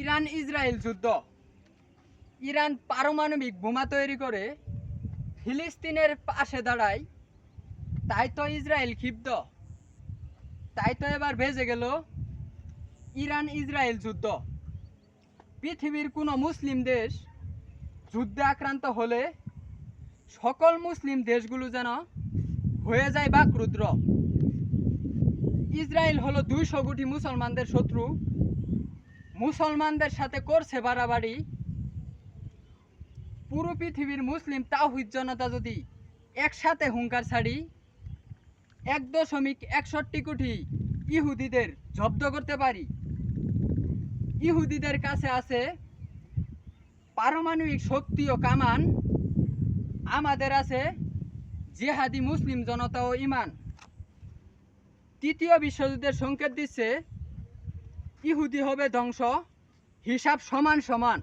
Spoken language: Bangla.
ইরান ইসরায়েল যুদ্ধ। ইরান পারমাণবিক বোমা তৈরি করে ফিলিস্তিনের পাশে দাঁড়ায়, তাই তো ইসরায়েল ক্ষিপ্ত। তাই তো এবার বেজে গেল ইরান ইসরায়েল যুদ্ধ। পৃথিবীর কোনো মুসলিম দেশ যুদ্ধে আক্রান্ত হলে সকল মুসলিম দেশগুলো যেন হয়ে যায় বাকরুদ্র। ইসরায়েল হলো 200 কোটি মুসলমানদের শত্রু, মুসলমানদের সাথে করছে বাড়াবাড়ি। পুরো পৃথিবীর মুসলিম তাওহীদ জনতা যদি একসাথে হুঙ্কার ছাড়ি, 1.61 কোটি ইহুদিদের জব্দ করতে পারি। ইহুদিদের কাছে আছে পারমাণবিক শক্তি ও কামান, আমাদের আছে জেহাদি মুসলিম জনতা ও ইমান। তৃতীয় বিশ্বযুদ্ধের সংকেত দিচ্ছে ইহুদি হবে ধ্বংস, হিসাব সমান সমান।